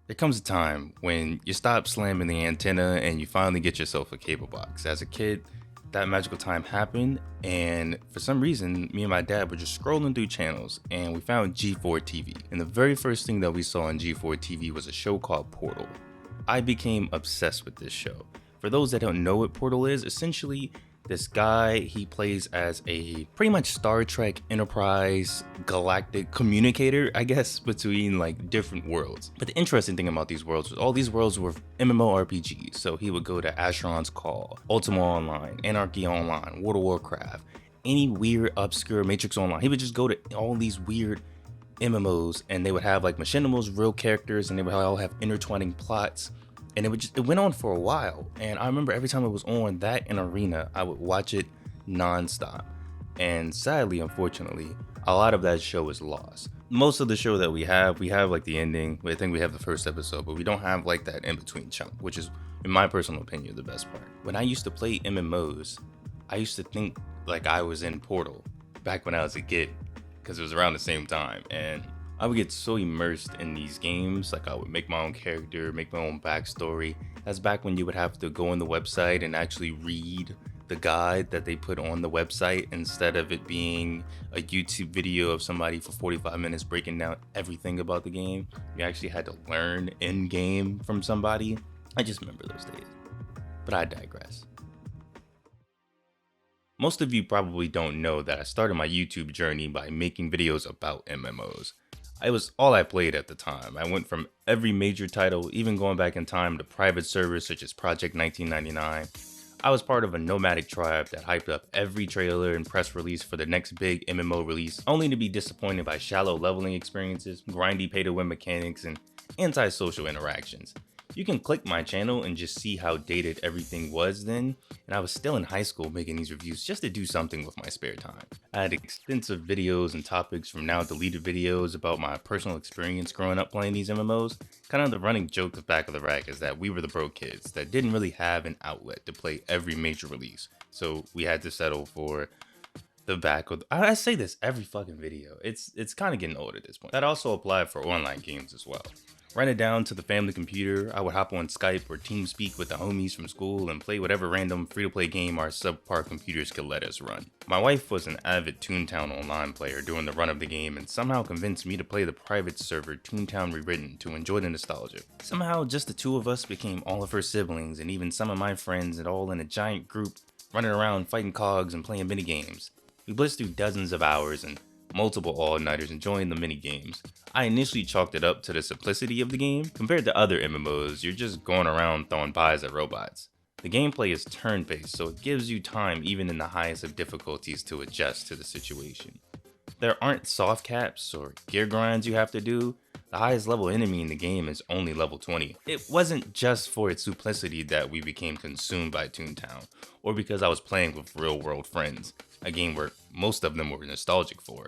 There comes a time when you stop slamming the antenna and you finally get yourself a cable box. As a kid, that magical time happened, and for some reason, me and my dad were just scrolling through channels and we found G4 TV. And the very first thing that we saw on G4 TV was a show called Portal. I became obsessed with this show. For those that don't know what Portal is, essentially, this guy, he plays as a pretty much Star Trek Enterprise galactic communicator, I guess, between like different worlds. But the interesting thing about these worlds was all these worlds were MMORPGs. So he would go to Asheron's Call, Ultima Online, Anarchy Online, World of Warcraft, any weird obscure Matrix Online. He would just go to all these weird MMOs and they would have like machinimas, real characters, and they would all have intertwining plots. And it went on for a while. And I remember every time it was on, that in Arena, I would watch it nonstop. And sadly, unfortunately, a lot of that show is lost. Most of the show that we have like the ending. I think we have the first episode, but we don't have like that in-between chunk, which is, in my personal opinion, the best part. When I used to play MMOs, I used to think like I was in Portal back when I was a kid, because it was around the same time. And I would get so immersed in these games, like I would make my own character, make my own backstory. That's back when you would have to go on the website and actually read the guide that they put on the website instead of it being a YouTube video of somebody for 45 minutes breaking down everything about the game. You actually had to learn in game from somebody. I just remember those days, but I digress. Most of you probably don't know that I started my YouTube journey by making videos about MMOs. It was all I played at the time. I went from every major title, even going back in time to private servers such as Project 1999. I was part of a nomadic tribe that hyped up every trailer and press release for the next big MMO release, only to be disappointed by shallow leveling experiences, grindy pay-to-win mechanics, and antisocial interactions. You can click my channel and just see how dated everything was then, and I was still in high school making these reviews just to do something with my spare time. I had extensive videos and topics from now deleted videos about my personal experience growing up playing these MMOs. Kind of the running joke of Back of the Rack is that we were the broke kids that didn't really have an outlet to play every major release, so we had to settle for the back of I say this every fucking video. It's kind of getting old at this point. That also applied for online games as well. Run it down to the family computer, I would hop on Skype or TeamSpeak with the homies from school and play whatever random free-to-play game our subpar computers could let us run. My wife was an avid Toontown Online player during the run of the game and somehow convinced me to play the private server Toontown Rewritten to enjoy the nostalgia. Somehow just the two of us became all of her siblings and even some of my friends, and all in a giant group running around fighting cogs and playing minigames. We blitzed through dozens of hours and multiple all-nighters enjoying the mini-games. I initially chalked it up to the simplicity of the game. Compared to other MMOs, you're just going around throwing pies at robots. The gameplay is turn-based, so it gives you time even in the highest of difficulties to adjust to the situation. There aren't soft caps or gear grinds you have to do. The highest level enemy in the game is only level 20. It wasn't just for its simplicity that we became consumed by Toontown, or because I was playing with real-world friends, a game where most of them were nostalgic for,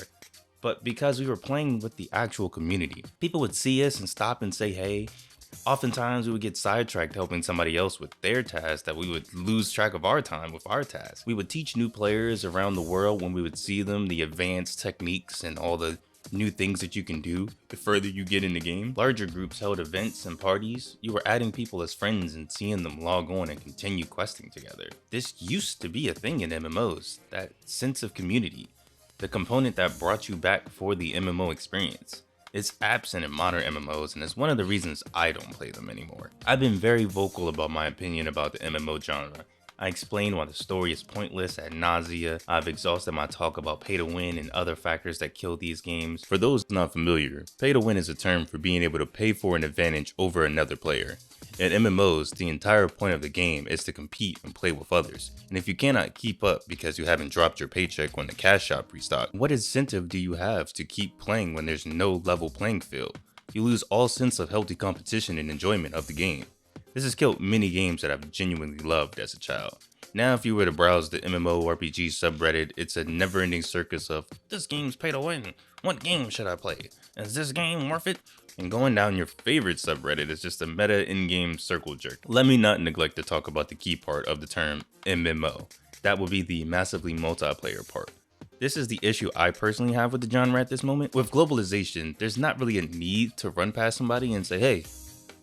but because we were playing with the actual community. People would see us and stop and say hey. Oftentimes we would get sidetracked helping somebody else with their task that we would lose track of our time with our task. We would teach new players around the world when we would see them the advanced techniques and all the new things that you can do the further you get in the game. Larger groups held events and parties. You were adding people as friends and seeing them log on and continue questing together. This used to be a thing in MMOs, that sense of community, the component that brought you back for the MMO experience. It's absent in modern MMOs, and it's one of the reasons I don't play them anymore. I've been very vocal about my opinion about the MMO genre. I explain why the story is pointless ad nausea. I've exhausted my talk about pay to win and other factors that kill these games. For those not familiar, pay to win is a term for being able to pay for an advantage over another player. In MMOs, the entire point of the game is to compete and play with others. And if you cannot keep up because you haven't dropped your paycheck when the cash shop restocks, what incentive do you have to keep playing when there's no level playing field? You lose all sense of healthy competition and enjoyment of the game. This has killed many games that I've genuinely loved as a child. Now if you were to browse the MMORPG subreddit, it's a never-ending circus of, this game's pay to win, what game should I play? Is this game worth it? And going down your favorite subreddit is just a meta in-game circle jerk. Let me not neglect to talk about the key part of the term MMO. That would be the massively multiplayer part. This is the issue I personally have with the genre at this moment. With globalization, there's not really a need to run past somebody and say, hey,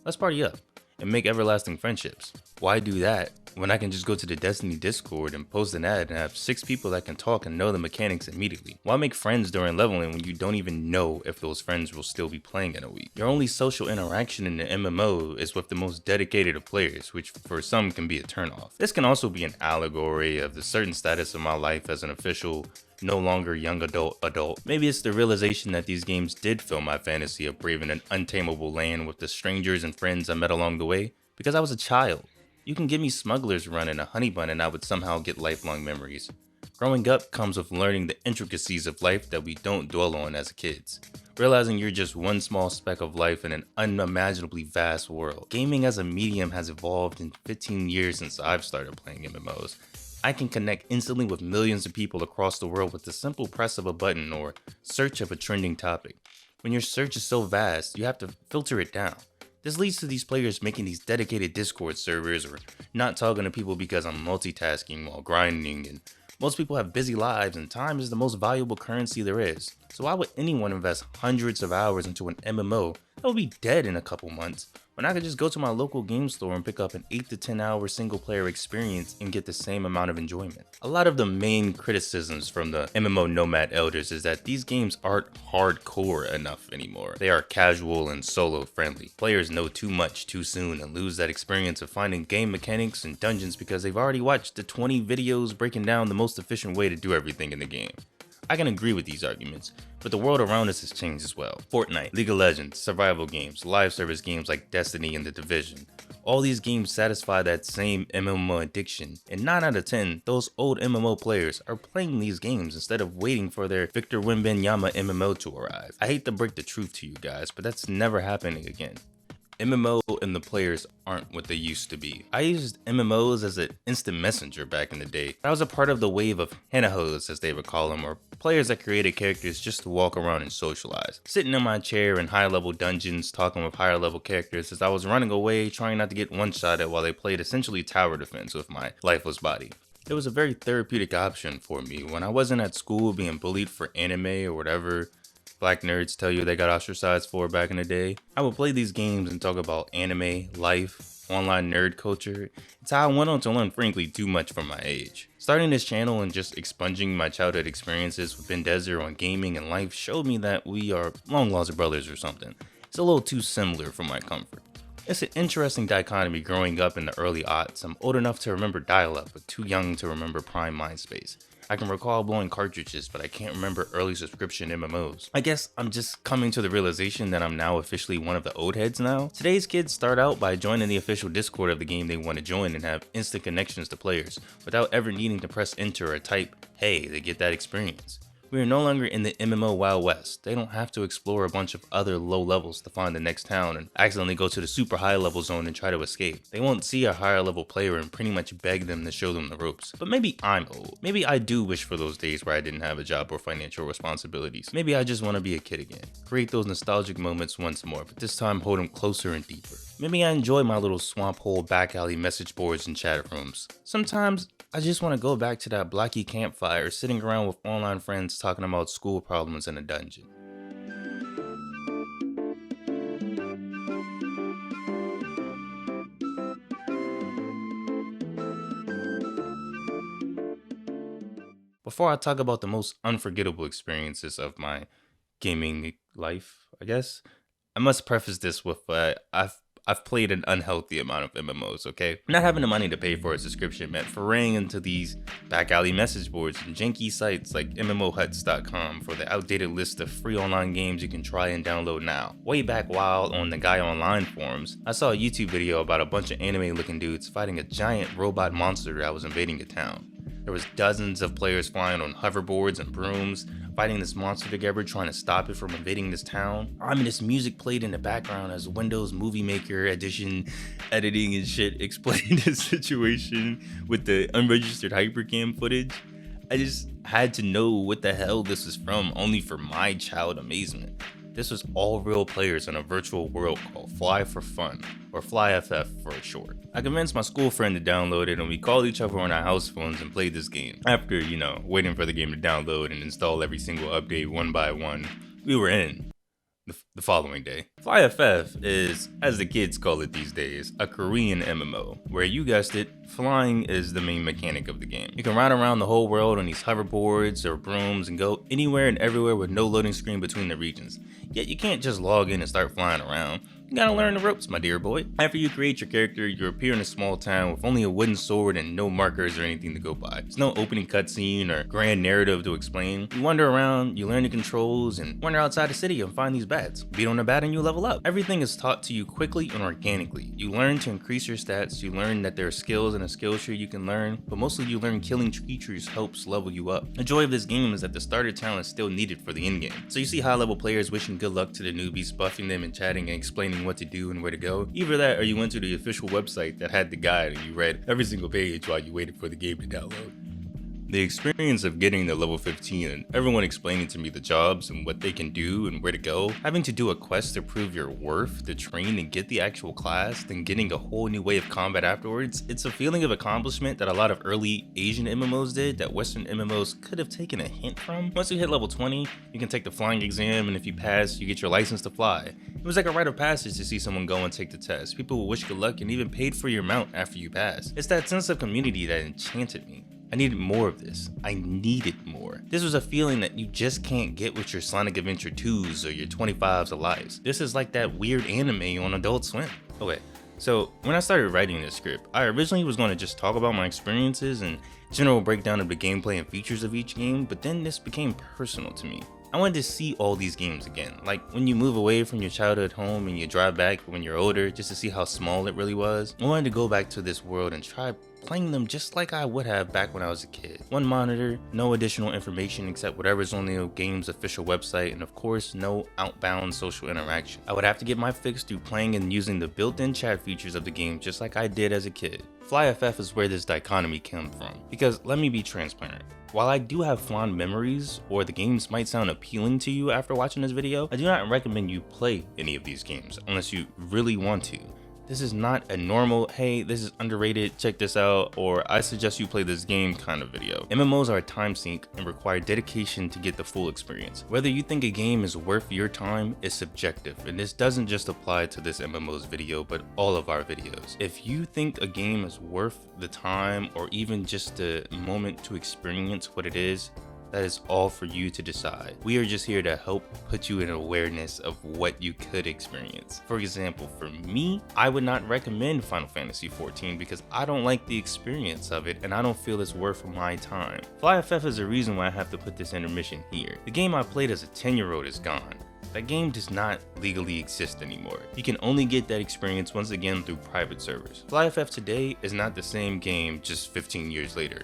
Let's party up and make everlasting friendships. Why do that when I can just go to the Destiny Discord and post an ad and have 6 people that can talk and know the mechanics immediately? Why make friends during leveling when you don't even know if those friends will still be playing in a week? Your only social interaction in the MMO is with the most dedicated of players, which for some can be a turnoff. This can also be an allegory of the certain status of my life as an official, no longer young adult. Maybe it's the realization that these games did fill my fantasy of braving an untamable land with the strangers and friends I met along the way, because I was a child. You can give me Smuggler's Run and a honey bun and I would somehow get lifelong memories. Growing up comes with learning the intricacies of life that we don't dwell on as kids. Realizing you're just one small speck of life in an unimaginably vast world. Gaming as a medium has evolved in 15 years since I've started playing MMOs. I can connect instantly with millions of people across the world with the simple press of a button or search of a trending topic. When your search is so vast, you have to filter it down. This leads to these players making these dedicated Discord servers or not talking to people because I'm multitasking while grinding, and most people have busy lives and time is the most valuable currency there is. So why would anyone invest hundreds of hours into an MMO that will be dead in a couple months when I could just go to my local game store and pick up an 8 to 10 hour single player experience and get the same amount of enjoyment? A lot of the main criticisms from the MMO Nomad elders is that these games aren't hardcore enough anymore. They are casual and solo friendly. Players know too much too soon and lose that experience of finding game mechanics and dungeons because they've already watched the 20 videos breaking down the most efficient way to do everything in the game. I can agree with these arguments, but the world around us has changed as well. Fortnite, League of Legends, survival games, live service games like Destiny and The Division. All these games satisfy that same MMO addiction, and 9 out of 10, those old MMO players are playing these games instead of waiting for their Victor Wembanyama MMO to arrive. I hate to break the truth to you guys, but that's never happening again. MMO and the players aren't what they used to be. I used MMOs as an instant messenger back in the day. I was a part of the wave of henahos, as they would call them, or players that created characters just to walk around and socialize. Sitting in my chair in high level dungeons talking with higher level characters as I was running away trying not to get one-shotted while they played essentially tower defense with my lifeless body. It was a very therapeutic option for me when I wasn't at school being bullied for anime or whatever Black nerds tell you they got ostracized for back in the day. I would play these games and talk about anime, life, online nerd culture. It's how I went on to learn frankly too much for my age. Starting this channel and just expunging my childhood experiences with Bendezzer on gaming and life showed me that we are long lost brothers or something. It's a little too similar for my comfort. It's an interesting dichotomy growing up in the early aughts. I'm old enough to remember dial-up, but too young to remember prime MySpace. I can recall blowing cartridges, but I can't remember early subscription MMOs. I guess I'm just coming to the realization that I'm now officially one of the old heads now. Today's kids start out by joining the official Discord of the game they want to join and have instant connections to players without ever needing to press enter or type, hey, they get that experience. We are no longer in the MMO Wild West. They don't have to explore a bunch of other low levels to find the next town and accidentally go to the super high level zone and try to escape. They won't see a higher level player and pretty much beg them to show them the ropes. But maybe I'm old. Maybe I do wish for those days where I didn't have a job or financial responsibilities. Maybe I just want to be a kid again. Create those nostalgic moments once more, but this time hold them closer and deeper. Maybe I enjoy my little swamp hole back alley message boards and chat rooms. Sometimes I just want to go back to that blocky campfire sitting around with online friends talking about school problems in a dungeon. Before I talk about the most unforgettable experiences of my gaming life, I guess, I must preface this with I've played an unhealthy amount of MMOs, okay? Not having the money to pay for a subscription meant foraying into these back alley message boards and janky sites like MMOhuts.com for the outdated list of free online games you can try and download now. Way back while on the Guy Online forums, I saw a YouTube video about a bunch of anime looking dudes fighting a giant robot monster that was invading a town. There was dozens of players flying on hoverboards and brooms, fighting this monster together, trying to stop it from invading this town. Ominous music played in the background as Windows Movie Maker edition editing and shit explained the situation with the unregistered hypercam footage. I just had to know what the hell this is from, only for my child amazement. This was all real players in a virtual world called Fly for Fun, or FlyFF for short. I convinced my school friend to download it and we called each other on our house phones and played this game. After, waiting for the game to download and install every single update one by one, we were in. the following day. FlyFF is, as the kids call it these days, a Korean MMO, where you guessed it, flying is the main mechanic of the game. You can ride around the whole world on these hoverboards or brooms and go anywhere and everywhere with no loading screen between the regions. Yet you can't just log in and start flying around. You gotta learn the ropes, my dear boy. After you create your character, you appear in a small town with only a wooden sword and no markers or anything to go by. There's no opening cutscene or grand narrative to explain. You wander around, you learn the controls, and wander outside the city and find these bats. Beat on a bat and you level up. Everything is taught to you quickly and organically. You learn to increase your stats, you learn that there are skills in a skill tree you can learn, but mostly you learn killing creatures helps level you up. The joy of this game is that the starter talent is still needed for the end game. So you see high level players wishing good luck to the newbies, buffing them and chatting and explaining what to do and where to go. Either that or you went to the official website that had the guide and you read every single page while you waited for the game to download. The experience of getting to level 15 and everyone explaining to me the jobs and what they can do and where to go, having to do a quest to prove your worth, to train and get the actual class, then getting a whole new way of combat afterwards, it's a feeling of accomplishment that a lot of early Asian MMOs did that Western MMOs could have taken a hint from. Once you hit level 20, you can take the flying exam, and if you pass, you get your license to fly. It was like a rite of passage to see someone go and take the test. People will wish good luck and even paid for your mount after you pass. It's that sense of community that enchanted me. I needed more of this. I needed more. This was a feeling that you just can't get with your Sonic Adventure 2s or your 25s of lives. This is like that weird anime on Adult Swim. Okay, so when I started writing this script, I originally was going to just talk about my experiences and general breakdown of the gameplay and features of each game, but then this became personal to me. I wanted to see all these games again, like when you move away from your childhood home and you drive back when you're older just to see how small it really was. I wanted to go back to this world and try playing them just like I would have back when I was a kid. One monitor, no additional information except whatever's on the game's official website, and of course no outbound social interaction. I would have to get my fix through playing and using the built-in chat features of the game just like I did as a kid. FlyFF is where this dichotomy came from, because let me be transparent. While I do have fond memories, or the games might sound appealing to you after watching this video, I do not recommend you play any of these games unless you really want to. This is not a normal, hey, this is underrated, check this out, or I suggest you play this game kind of video. MMOs are a time sink and require dedication to get the full experience. Whether you think a game is worth your time is subjective, and this doesn't just apply to this MMOs video, but all of our videos. If you think a game is worth the time or even just a moment to experience what it is, that is all for you to decide. We are just here to help put you in awareness of what you could experience. For example, for me, I would not recommend Final Fantasy XIV because I don't like the experience of it and I don't feel it's worth my time. FlyFF is the reason why I have to put this intermission here. The game I played as a 10-year-old is gone. That game does not legally exist anymore. You can only get that experience once again through private servers. FlyFF today is not the same game just 15 years later.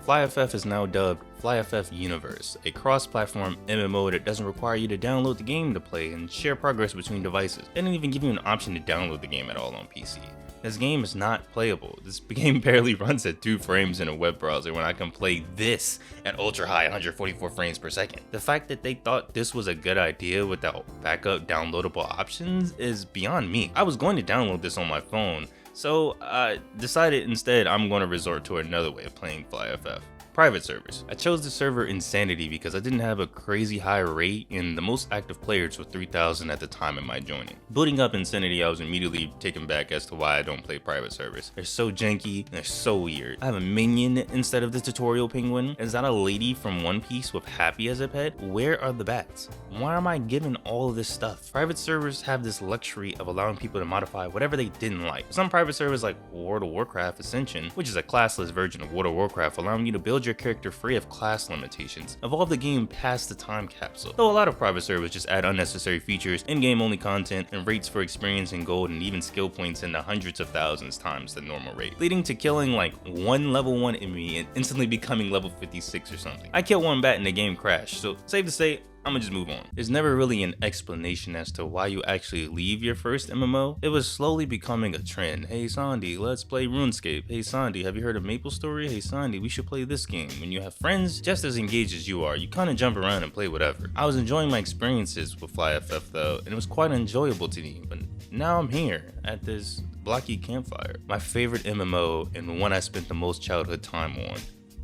FlyFF is now dubbed FlyFF Universe, a cross-platform MMO that doesn't require you to download the game to play and share progress between devices. They didn't even give you an option to download the game at all on PC. This game is not playable. This game barely runs at 2 frames in a web browser when I can play this at ultra high 144 frames per second. The fact that they thought this was a good idea without backup downloadable options is beyond me. I was going to download this on my phone, so I decided instead I'm going to resort to another way of playing FlyFF. Private servers. I chose the server Insanity because I didn't have a crazy high rate and the most active players were 3,000 at the time of my joining. Booting up Insanity, I was immediately taken back as to why I don't play private servers. They're so janky, they're so weird. I have a minion instead of the tutorial penguin. Is that a lady from One Piece with Happy as a pet? Where are the bats? Why am I given all of this stuff? Private servers have this luxury of allowing people to modify whatever they didn't like. Some private servers like World of Warcraft Ascension, which is a classless version of World of Warcraft, allowing you to build your character free of class limitations, evolve the game past the time capsule. Though a lot of private servers just add unnecessary features, in-game only content, and rates for experience and gold, and even skill points in the hundreds of thousands times the normal rate, leading to killing like one level 1 enemy and instantly becoming level 56 or something. I killed one bat and the game crashed, so safe to say, I'ma just move on. There's never really an explanation as to why you actually leave your first MMO. It was slowly becoming a trend. Hey Sondi, let's play RuneScape. Hey Sondi, have you heard of MapleStory? Hey Sondi, we should play this game. When you have friends just as engaged as you are, you kind of jump around and play whatever. I was enjoying my experiences with FlyFF though, and it was quite enjoyable to me, but now I'm here at this blocky campfire. My favorite MMO and one I spent the most childhood time on.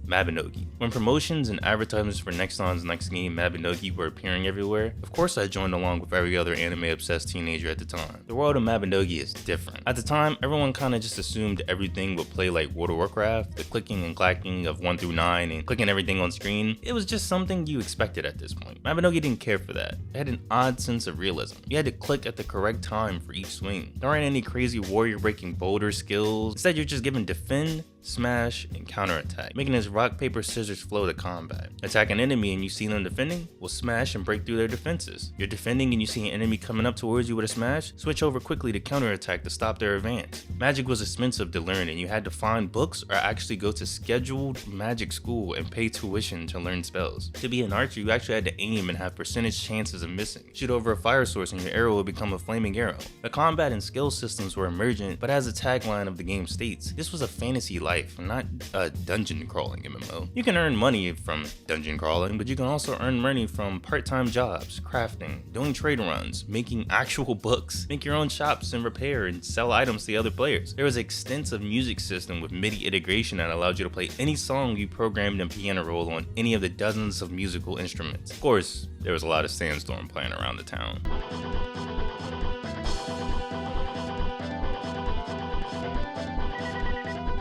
Mabinogi. When promotions and advertisements for Nexon's next game, Mabinogi, were appearing everywhere, of course I joined along with every other anime-obsessed teenager at the time. The world of Mabinogi is different. At the time, everyone kinda just assumed everything would play like World of Warcraft, the clicking and clacking of 1 through 9 and clicking everything on screen. It was just something you expected at this point. Mabinogi didn't care for that. It had an odd sense of realism. You had to click at the correct time for each swing. There aren't any crazy warrior-breaking boulder skills. Instead, you're just given defend, smash, and counterattack, making this rock, paper, scissors flow to combat. Attack an enemy and you see them defending, will smash and break through their defenses. You're defending and you see an enemy coming up towards you with a smash, switch over quickly to counterattack to stop their advance. Magic was expensive to learn and you had to find books or actually go to scheduled magic school and pay tuition to learn spells. To be an archer, you actually had to aim and have percentage chances of missing. Shoot over a fire source and your arrow would become a flaming arrow. The combat and skill systems were emergent, but as the tagline of the game states, this was a fantasy life, not a dungeon crawling MMO. You can earn money from dungeon crawling, but you can also earn money from part-time jobs, crafting, doing trade runs, making actual books, make your own shops and repair and sell items to other players. There was an extensive music system with MIDI integration that allowed you to play any song you programmed in piano roll on any of the dozens of musical instruments. Of course, there was a lot of Sandstorm playing around the town.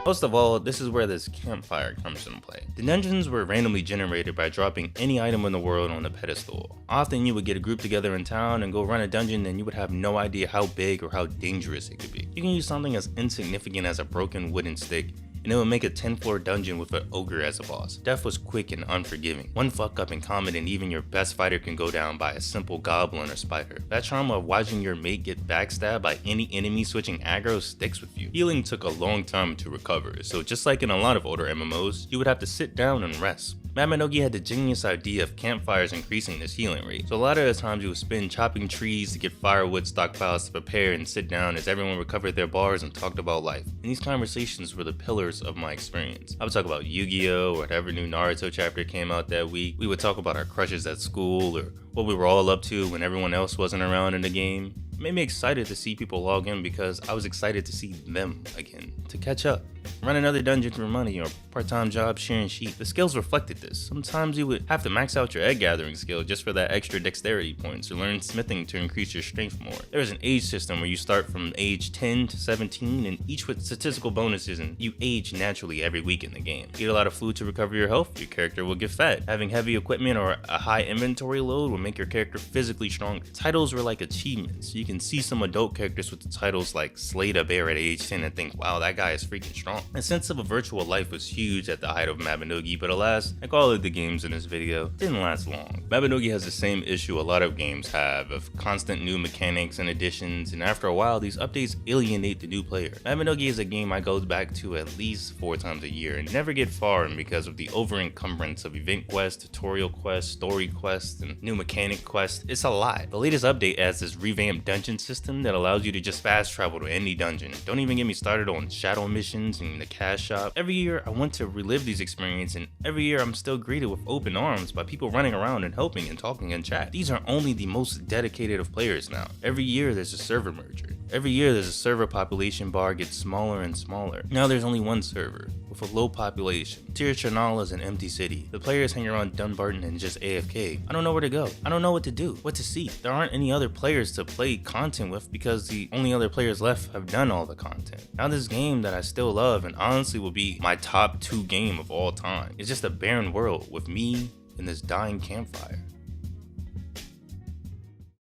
Most of all, this is where this campfire comes into play. The dungeons were randomly generated by dropping any item in the world on a pedestal. Often you would get a group together in town and go run a dungeon and you would have no idea how big or how dangerous it could be. You can use something as insignificant as a broken wooden stick and it would make a 10-floor dungeon with an ogre as a boss. Death was quick and unforgiving. One fuck up in common and even your best fighter can go down by a simple goblin or spider. That trauma of watching your mate get backstabbed by any enemy switching aggro sticks with you. Healing took a long time to recover, so just like in a lot of older MMOs, you would have to sit down and rest. Mabinogi had the genius idea of campfires increasing this healing rate, so a lot of the times you would spend chopping trees to get firewood stockpiles to prepare and sit down as everyone recovered their bars and talked about life. And these conversations were the pillars of my experience. I would talk about Yu-Gi-Oh! Or whatever new Naruto chapter came out that week. We would talk about our crushes at school or what we were all up to when everyone else wasn't around in the game. It made me excited to see people log in because I was excited to see them again, to catch up. Run another dungeon for money or part-time job sharing sheep. The skills reflected this. Sometimes you would have to max out your egg gathering skill just for that extra dexterity points or learn smithing to increase your strength more. There is an age system where you start from age 10 to 17 and each with statistical bonuses and you age naturally every week in the game. Eat a lot of food to recover your health, your character will get fat. Having heavy equipment or a high inventory load will make your character physically stronger. Titles were like achievements. You can see some adult characters with the titles like Slay the Bear at age 10 and think, wow, that guy is freaking strong. The sense of a virtual life was huge at the height of Mabinogi, but alas, like all of the games in this video, it didn't last long. Mabinogi has the same issue a lot of games have of constant new mechanics and additions, and after a while, these updates alienate the new player. Mabinogi is a game I go back to at least 4 times a year and never get far in because of the over-encumbrance of event quests, tutorial quests, story quests, and new mechanic quests. It's a lot. The latest update adds this revamped dungeon system that allows you to just fast travel to any dungeon. Don't even get me started on shadow missions and the cash shop. Every year I want to relive these experiences and every year I'm still greeted with open arms by people running around and helping and talking in chat. These are only the most dedicated of players now. Every year there's a server merger. Every year there's a server population bar gets smaller and smaller. Now there's only one server with a low population. Tir Chanal is an empty city. The players hang around Dunbarton and just AFK. I don't know where to go. I don't know what to do, what to see. There aren't any other players to play content with because the only other players left have done all the content. Now this game that I still love and honestly will be my top 2 game of all time is just a barren world with me in this dying campfire.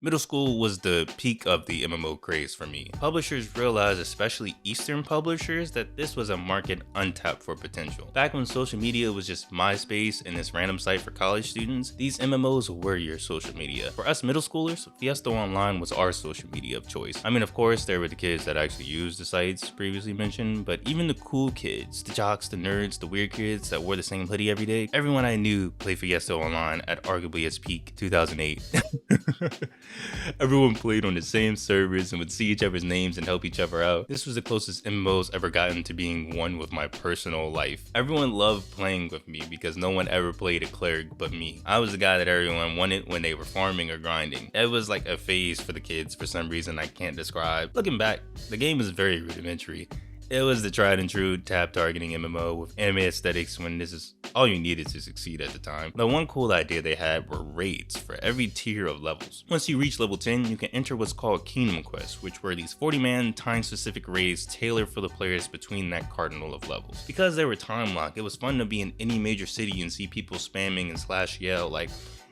Middle school was the peak of the MMO craze for me. Publishers realized, especially Eastern publishers, that this was a market untapped for potential. Back when social media was just MySpace and this random site for college students, these MMOs were your social media. For us middle schoolers, Fiesta Online was our social media of choice. I mean, of course, there were the kids that actually used the sites previously mentioned, but even the cool kids, the jocks, the nerds, the weird kids that wore the same hoodie every day, everyone I knew played Fiesta Online at arguably its peak, 2008. Everyone played on the same servers and would see each other's names and help each other out. This was the closest MMOs ever gotten to being one with my personal life. Everyone loved playing with me because no one ever played a cleric but me. I was the guy that everyone wanted when they were farming or grinding. It was like a phase for the kids for some reason I can't describe. Looking back, the game is very rudimentary. It was the tried and true tab targeting MMO with anime aesthetics when this is all you needed to succeed at the time. The one cool idea they had were raids for every tier of levels. Once you reach level 10, you can enter what's called Kingdom Quests, which were these 40-man time-specific raids tailored for the players between that cardinal of levels. Because they were time locked, it was fun to be in any major city and see people spamming and slash yell like,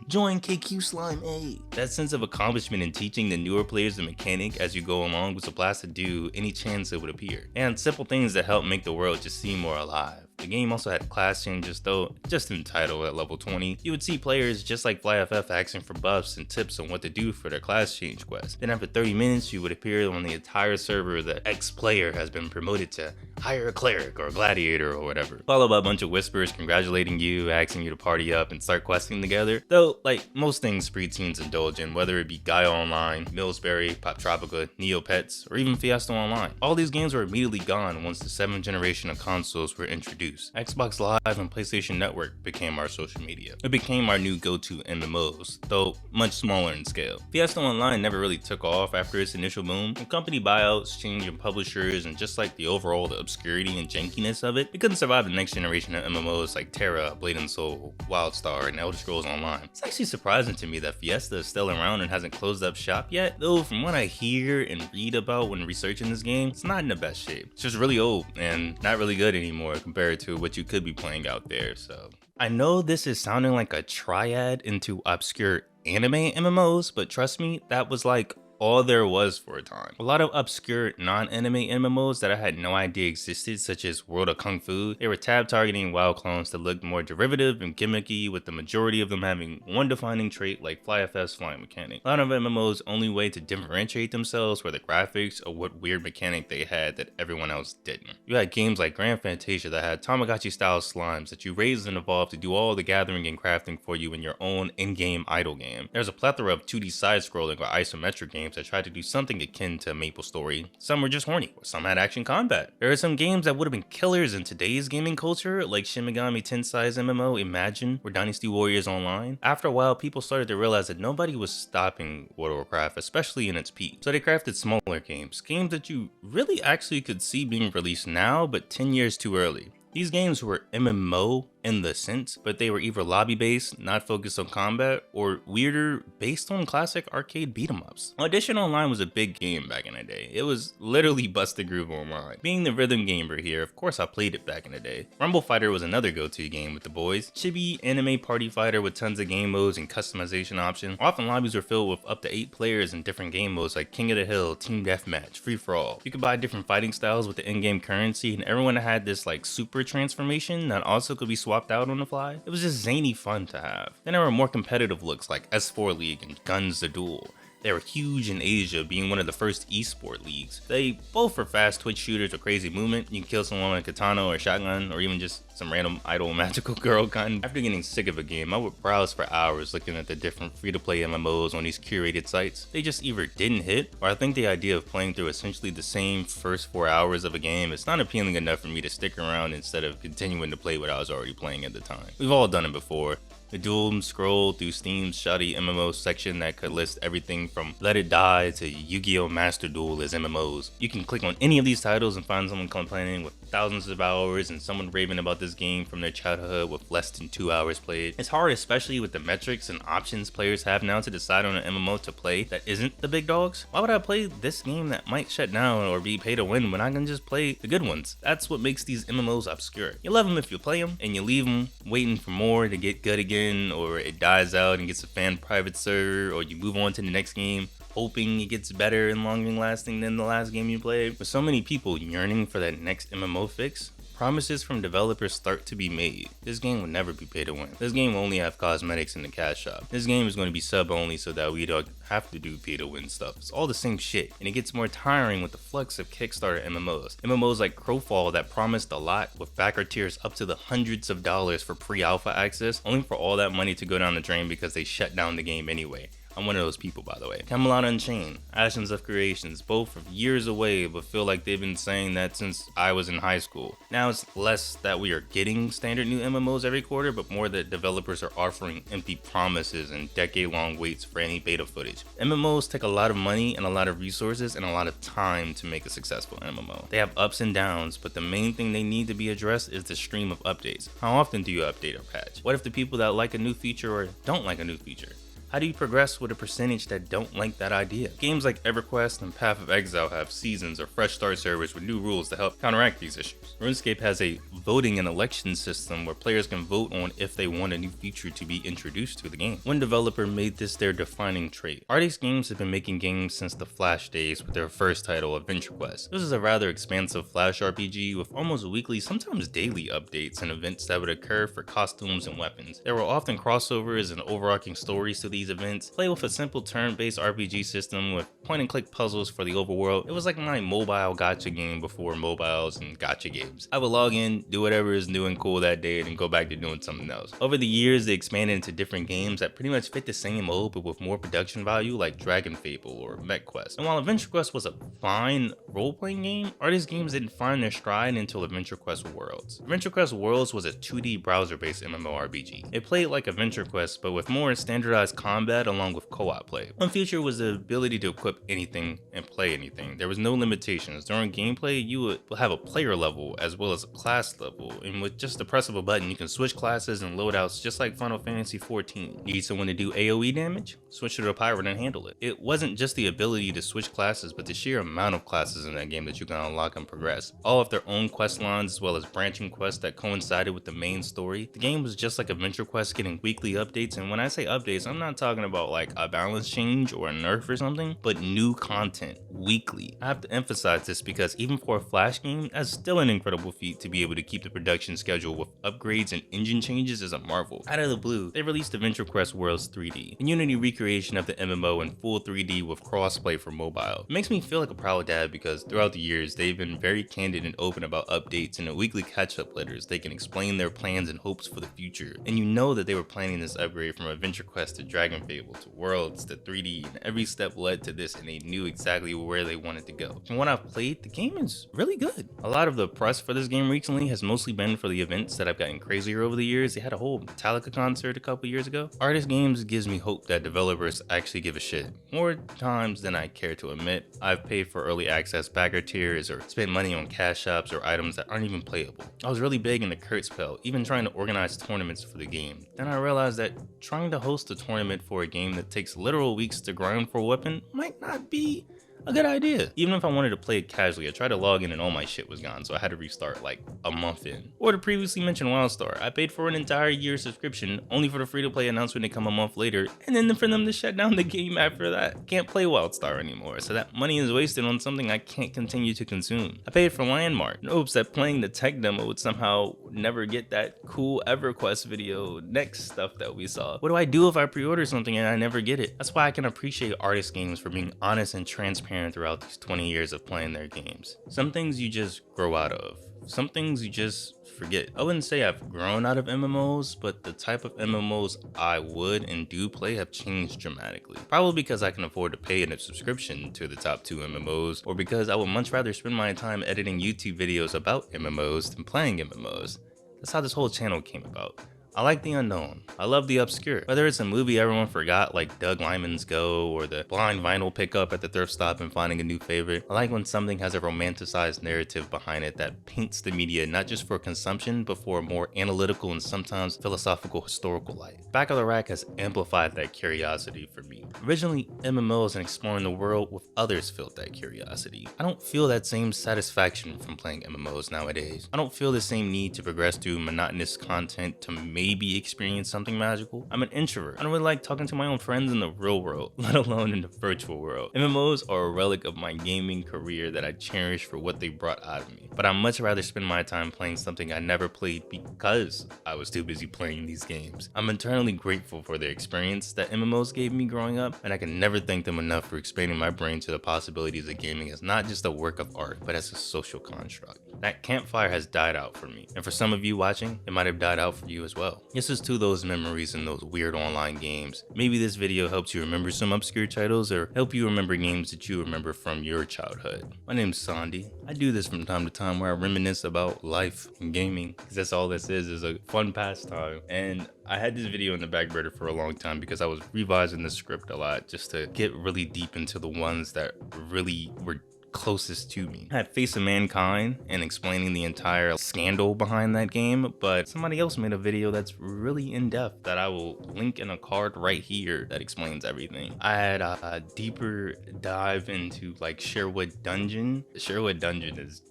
"Join KQ Slime, A." That sense of accomplishment in teaching the newer players the mechanic as you go along was a blast to do any chance it would appear. And simple things that help make the world just seem more alive. The game also had class changes, though just in the title at level 20. You would see players just like FlyFF asking for buffs and tips on what to do for their class change quest. Then after 30 minutes, you would appear on the entire server that X player has been promoted to hire a cleric or a gladiator or whatever. Followed by a bunch of whispers congratulating you, asking you to party up and start questing together. Though, like most things preteens indulge in, whether it be Gaia Online, Millsberry, Poptropica, Neopets, or even Fiesta Online. All these games were immediately gone once the 7th generation of consoles were introduced. Xbox Live and PlayStation Network became our social media. It became our new go-to MMOs, though much smaller in scale. Fiesta Online never really took off after its initial boom, and company buyouts, changing publishers, and just like the overall obscurity and jankiness of it, it couldn't survive the next generation of MMOs like Terra, Blade and Soul, WildStar, and Elder Scrolls Online. It's actually surprising to me that Fiesta is still around and hasn't closed up shop yet, though from what I hear and read about when researching this game, it's not in the best shape. It's just really old and not really good anymore compared to what you could be playing out there. So I know this is sounding like a triad into obscure anime MMOs, but trust me, that was like all there was for a time. A lot of obscure non-anime MMOs that I had no idea existed, such as World of Kung Fu, they were tab targeting WoW clones that looked more derivative and gimmicky, with the majority of them having one defining trait like FlyFF's flying mechanic. A lot of MMOs' only way to differentiate themselves were the graphics or what weird mechanic they had that everyone else didn't. You had games like Grand Fantasia that had Tamagotchi style slimes that you raised and evolved to do all the gathering and crafting for you in your own in-game idle game. There's a plethora of 2D side-scrolling or isometric games that tried to do something akin to MapleStory. Some were just horny, or some had action combat. There are some games that would have been killers in today's gaming culture, like Shin Megami Tensei's MMO Imagine or Dynasty Warriors Online. After a while, people started to realize that nobody was stopping World of Warcraft, especially in its peak. So they crafted smaller games that you really actually could see being released now, but 10 years too early. These games were MMO in the sense, but they were either lobby-based, not focused on combat, or weirder, based on classic arcade beat-em-ups. Audition Online was a big game back in the day. It was literally Bust a Groove Online. Being the rhythm gamer here, of course I played it back in the day. Rumble Fighter was another go-to game with the boys. Chibi anime party fighter with tons of game modes and customization options. Often lobbies were filled with up to 8 players in different game modes like King of the Hill, Team Deathmatch, Free For All. You could buy different fighting styles with the in-game currency, and everyone had this like super transformation that also could be swapped out on the fly. It was just zany fun to have. Then there were more competitive looks like S4 League and Guns the Duel. They were huge in Asia, being one of the first esport leagues. They both were fast twitch shooters with crazy movement. You can kill someone with a katana or a shotgun, or even just some random idle magical girl gun. After getting sick of a game, I would browse for hours looking at the different free-to-play MMOs on these curated sites. They just either didn't hit, or I think the idea of playing through essentially the same first 4 hours of a game is not appealing enough for me to stick around instead of continuing to play what I was already playing at the time. We've all done it before. The doom scroll through Steam's shoddy MMO section that could list everything from Let It Die to Yu-Gi-Oh! Master Duel as MMOs. You can click on any of these titles and find someone complaining with thousands of hours and someone raving about this game from their childhood with less than 2 hours played. It's hard, especially with the metrics and options players have now, to decide on an MMO to play that isn't the big dogs. Why would I play this game that might shut down or be pay to win when I can just play the good ones? That's what makes these MMOs obscure. You love them if you play them, and you leave them waiting for more to get good again, or it dies out and gets a fan private server, or you move on to the next game hoping it gets better and longer lasting than the last game you played. With so many people yearning for that next MMO fix, promises from developers start to be made. This game will never be pay to win. This game will only have cosmetics in the cash shop. This game is going to be sub only so that we don't have to do pay to win stuff. It's all the same shit, and it gets more tiring with the flux of Kickstarter MMOs. MMOs like Crowfall that promised a lot with backer tiers up to the hundreds of dollars for pre-alpha access, only for all that money to go down the drain because they shut down the game anyway. I'm one of those people, by the way. Camelot Unchained, Ashes of Creations, both are years away, but feel like they've been saying that since I was in high school. Now it's less that we are getting standard new MMOs every quarter, but more that developers are offering empty promises and decade-long waits for any beta footage. MMOs take a lot of money and a lot of resources and a lot of time to make a successful MMO. They have ups and downs, but the main thing they need to be addressed is the stream of updates. How often do you update or patch? What if the people that like a new feature or don't like a new feature? How do you progress with a percentage that don't like that idea? Games like EverQuest and Path of Exile have seasons or fresh start servers with new rules to help counteract these issues. RuneScape has a voting and election system where players can vote on if they want a new feature to be introduced to the game. One developer made this their defining trait. Artist Games have been making games since the Flash days with their first title, Adventure Quest. This is a rather expansive Flash RPG with almost weekly, sometimes daily updates and events that would occur for costumes and weapons. There were often crossovers and overarching stories to these events. Play with a simple turn-based RPG system with point-and-click puzzles for the overworld. It was like my mobile gacha game before mobiles and gacha games. I would log in, do whatever is new and cool that day, and then go back to doing something else. Over the years, they expanded into different games that pretty much fit the same mold but with more production value, like Dragon Fable or MechQuest. And while Adventure Quest was a fine role-playing game, Artist Games didn't find their stride until Adventure Quest Worlds. Adventure Quest Worlds was a 2D browser-based MMORPG. It played like Adventure Quest, but with more standardized combat along with co-op play. One feature was the ability to equip anything and play anything. There was no limitations. During gameplay, you would have a player level as well as a class level, and with just the press of a button, you can switch classes and loadouts just like Final Fantasy XIV. Need someone to do AoE damage? Switch to the pirate and handle it. It wasn't just the ability to switch classes, but the sheer amount of classes in that game that you can unlock and progress. All of their own quest lines as well as branching quests that coincided with the main story. The game was just like Adventure Quest, getting weekly updates, and when I say updates, I'm not talking about like a balance change or a nerf or something, but new content weekly. I have to emphasize this because even for a Flash game, that's still an incredible feat to be able to keep the production schedule with upgrades and engine changes is a marvel. Out of the blue, they released Adventure Quest Worlds 3D, a Unity recreation of the MMO in full 3D with crossplay for mobile. It makes me feel like a proud dad because throughout the years, they've been very candid and open about updates, and in weekly catch-up letters, they can explain their plans and hopes for the future. And you know that they were planning this upgrade from Adventure Quest to Dragon Fable to Worlds to 3D, and every step led to this, and they knew exactly where they wanted to go. From what I've played, the game is really good. A lot of the press for this game recently has mostly been for the events that have gotten crazier over the years. They had a whole Metallica concert a couple years ago. Artist Games gives me hope that developers actually give a shit. More times than I care to admit, I've paid for early access backer tiers or spent money on cash shops or items that aren't even playable. I was really big in the Kurt spell, even trying to organize tournaments for the game. Then I realized that trying to host a tournament for a game that takes literal weeks to grind for a weapon might not be a good idea. Even if I wanted to play it casually, I tried to log in and all my shit was gone, so I had to restart like a month in. Or the previously mentioned WildStar, I paid for an entire year subscription only for the free-to-play announcement to come a month later, and then for them to shut down the game after that. Can't play WildStar anymore, so that money is wasted on something I can't continue to consume. I paid for Landmark in hopes that playing the tech demo would somehow never get that cool EverQuest video next stuff that we saw. What do I do if I pre-order something and I never get it? That's why I can appreciate Artist Games for being honest and transparent throughout these 20 years of playing their games. Some things you just grow out of. Some things you just forget. I wouldn't say I've grown out of MMOs, but the type of MMOs I would and do play have changed dramatically. Probably because I can afford to pay a subscription to the top 2 MMOs, or because I would much rather spend my time editing YouTube videos about MMOs than playing MMOs. That's how this whole channel came about. I like the unknown. I love the obscure. Whether it's a movie everyone forgot like Doug Liman's Go or the blind vinyl pickup at the thrift stop and finding a new favorite. I like when something has a romanticized narrative behind it that paints the media not just for consumption but for a more analytical and sometimes philosophical historical light. Back of the Rack has amplified that curiosity for me. Originally, MMOs and exploring the world with others filled that curiosity. I don't feel that same satisfaction from playing MMOs nowadays. I don't feel the same need to progress through monotonous content to maybe experience something magical. I'm an introvert. I don't really like talking to my own friends in the real world, let alone in the virtual world. MMOs are a relic of my gaming career that I cherish for what they brought out of me. But I'd much rather spend my time playing something I never played because I was too busy playing these games. I'm eternally grateful for the experience that MMOs gave me growing up, and I can never thank them enough for expanding my brain to the possibilities of gaming as not just a work of art, but as a social construct. That campfire has died out for me, and for some of you watching, it might have died out for you as well. well. This is to those memories and those weird online games. Maybe this video helps you remember some obscure titles or help you remember games that you remember from your childhood. My name's Sondi. I do this from time to time where I reminisce about life and gaming, because that's all this is a fun pastime. And I had this video in the back burner for a long time because I was revising the script a lot just to get really deep into the ones that really were closest to me. I had Face of Mankind and explaining the entire scandal behind that game, but somebody else made a video that's really in-depth that I will link in a card right here that explains everything. I had a deeper dive into like Sherwood Dungeon. Sherwood Dungeon is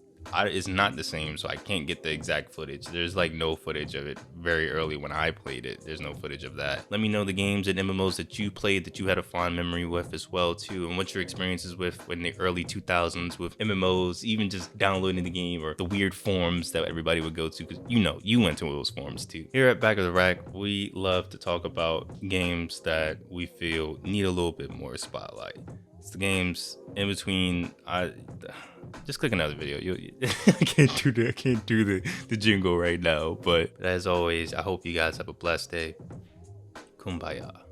not the same, so I can't get the exact footage. There's like no footage of it very early when I played it. There's no footage of that. Let me know the games and MMOs that you played that you had a fond memory with as well too, and what your experiences with in the early 2000s with MMOs, even just downloading the game, or the weird forums that everybody would go to, because you went to those forums too. Here at Back of the Rack, we love to talk about games that we feel need a little bit more spotlight. It's the games in between. Just click another video. I can't do the jingle right now. But as always, I hope you guys have a blessed day. Kumbaya.